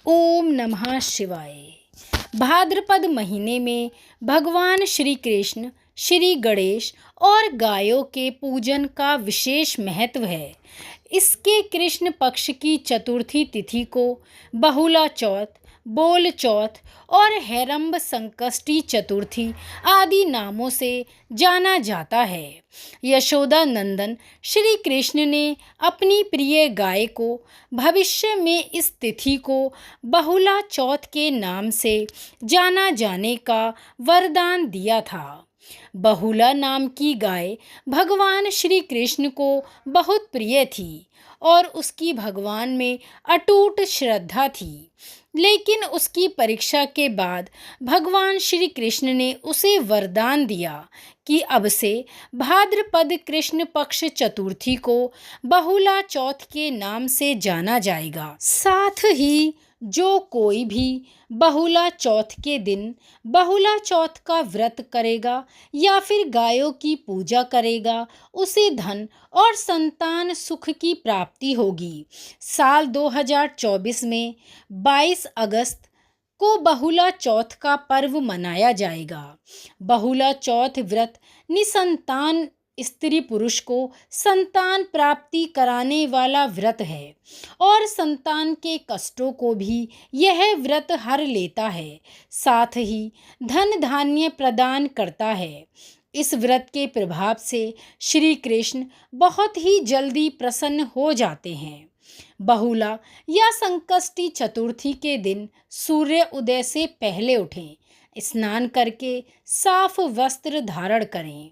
ओम नमः शिवाय। भाद्रपद महीने में भगवान श्री कृष्ण, श्री गणेश और गायों के पूजन का विशेष महत्व है। इसके कृष्ण पक्ष की चतुर्थी तिथि को बहुला चौथ, बोल चौथ और हेरंब संकष्टी चतुर्थी आदि नामों से जाना जाता है। यशोदा नंदन श्री कृष्ण ने अपनी प्रिय गाय को भविष्य में इस तिथि को बहुला चौथ के नाम से जाना जाने का वरदान दिया था। बहुला नाम की गाय भगवान श्री कृष्ण को बहुत प्रिय थी और उसकी भगवान में अटूट श्रद्धा थी। लेकिन उसकी परीक्षा के बाद भगवान श्री कृष्ण ने उसे वरदान दिया कि अब से भाद्रपद कृष्ण पक्ष चतुर्थी को बहुला चौथ के नाम से जाना जाएगा। साथ ही जो कोई भी बहुला चौथ के दिन बहुला चौथ का व्रत करेगा या फिर गायों की पूजा करेगा, उसे धन और संतान सुख की प्राप्ति होगी। साल 2024 में 22 अगस्त को बहुला चौथ का पर्व मनाया जाएगा। बहुला चौथ व्रत निसंतान स्त्री पुरुष को संतान प्राप्ति कराने वाला व्रत है और संतान के कष्टों को भी यह व्रत हर लेता है, साथ ही धन धान्य प्रदान करता है। इस व्रत के प्रभाव से श्री कृष्ण बहुत ही जल्दी प्रसन्न हो जाते हैं। बहुला या संकष्टी चतुर्थी के दिन सूर्य उदय से पहले उठें, स्नान करके साफ वस्त्र धारण करें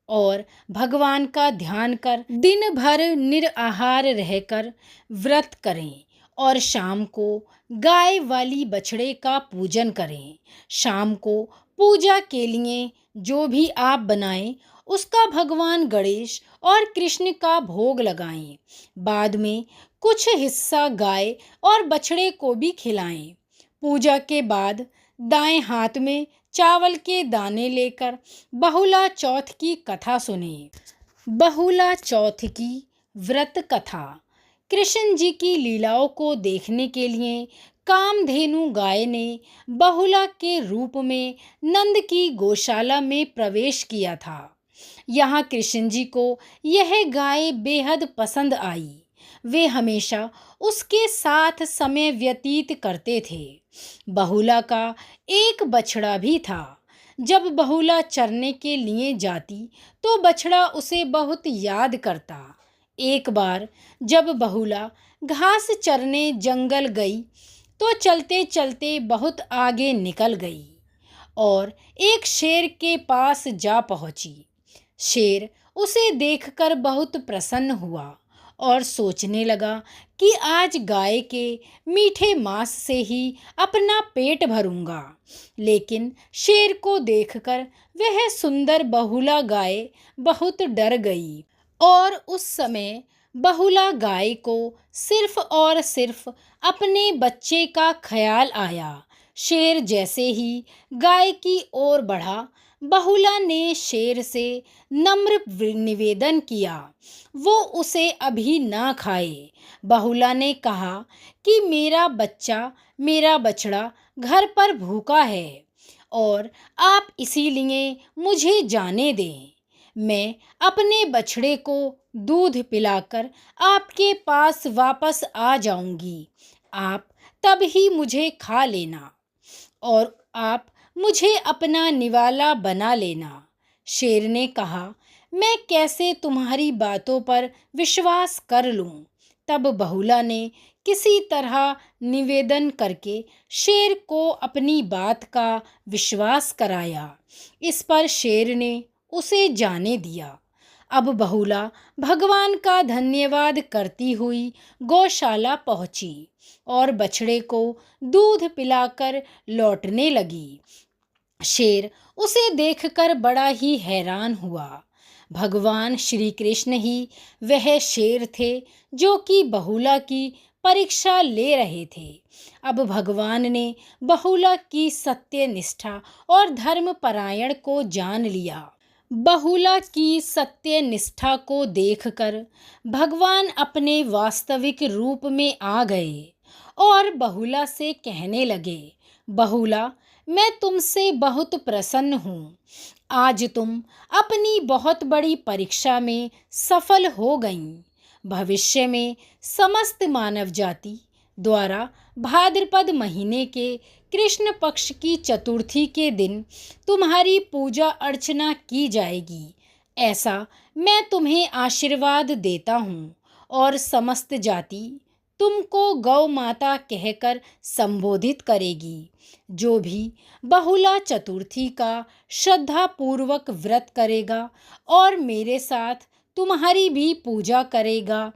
और भगवान का ध्यान कर दिन भर निराहार रहकर व्रत करें और शाम को गाय वाली बछड़े का पूजन करें। शाम को पूजा के लिए जो भी आप बनाएं उसका भगवान गणेश और कृष्ण का भोग लगाएं। बाद में कुछ हिस्सा गाय और बछड़े को भी खिलाएं। पूजा के बाद दाएं हाथ में चावल के दाने लेकर बहुला चौथ की कथा सुने। बहुला चौथ की व्रत कथा। कृष्ण जी की लीलाओं को देखने के लिए कामधेनु गाय ने बहुला के रूप में नंद की गौशाला में प्रवेश किया था। यहाँ कृष्ण जी को यह गाय बेहद पसंद आई। वे हमेशा उसके साथ समय व्यतीत करते थे। बहुला का एक बछड़ा भी था। जब बहुला चरने के लिए जाती तो बछड़ा उसे बहुत याद करता। एक बार जब बहुला घास चरने जंगल गई तो चलते चलते बहुत आगे निकल गई और एक शेर के पास जा पहुंची। शेर उसे देखकर बहुत प्रसन्न हुआ और सोचने लगा कि आज गाय के मीठे मांस से ही अपना पेट भरूंगा। लेकिन शेर को देखकर वह सुंदर बहुला गाय बहुत डर गई और उस समय बहुला गाय को सिर्फ और सिर्फ अपने बच्चे का ख्याल आया। शेर जैसे ही गाय की ओर बढ़ा, बहुला ने शेर से नम्र निवेदन किया वो उसे अभी ना खाए। बहुला ने कहा कि मेरा बच्चा, मेरा बछड़ा घर पर भूखा है और आप इसीलिए मुझे जाने दें। मैं अपने बछड़े को दूध पिलाकर आपके पास वापस आ जाऊंगी। आप तब ही मुझे खा लेना और आप मुझे अपना निवाला बना लेना। शेर ने कहा, मैं कैसे तुम्हारी बातों पर विश्वास कर लूं? तब बहुला ने किसी तरह निवेदन करके शेर को अपनी बात का विश्वास कराया। इस पर शेर ने उसे जाने दिया। अब बहुला भगवान का धन्यवाद करती हुई गौशाला पहुंची और बछड़े को दूध पिलाकर लौटने लगी। शेर उसे देखकर बड़ा ही हैरान हुआ। भगवान श्री कृष्ण ही वह शेर थे जो कि बहुला की परीक्षा ले रहे थे। अब भगवान ने बहुला की सत्य निष्ठा और धर्मपरायण को जान लिया। बहुला की सत्य निष्ठा को देखकर भगवान अपने वास्तविक रूप में आ गए और बहुला से कहने लगे, बहुला, मैं तुमसे बहुत प्रसन्न हूँ। आज तुम अपनी बहुत बड़ी परीक्षा में सफल हो गईं। भविष्य में समस्त मानव जाति द्वारा भाद्रपद महीने के कृष्ण पक्ष की चतुर्थी के दिन तुम्हारी पूजा अर्चना की जाएगी, ऐसा मैं तुम्हें आशीर्वाद देता हूँ। और समस्त जाति तुमको गौ माता कहकर संबोधित करेगी। जो भी बहुला चतुर्थी का श्रद्धापूर्वक व्रत करेगा और मेरे साथ तुम्हारी भी पूजा करेगा,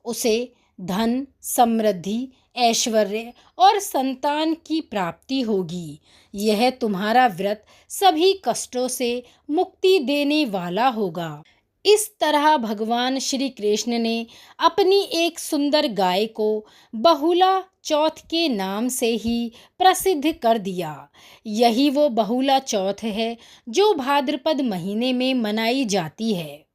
उसे धन, समृद्धि, ऐश्वर्य और संतान की प्राप्ति होगी। यह तुम्हारा व्रत सभी कष्टों से मुक्ति देने वाला होगा। इस तरह भगवान श्री कृष्ण ने अपनी एक सुंदर गाय को बहुला चौथ के नाम से ही प्रसिद्ध कर दिया। यही वो बहुला चौथ है जो भाद्रपद महीने में मनाई जाती है।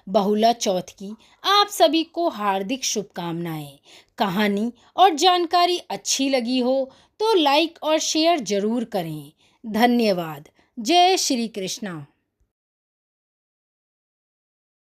बहुला चौथ की आप सभी को हार्दिक शुभकामनाएं। कहानी और जानकारी अच्छी लगी हो तो लाइक और शेयर जरूर करें। धन्यवाद। जय श्री कृष्णा।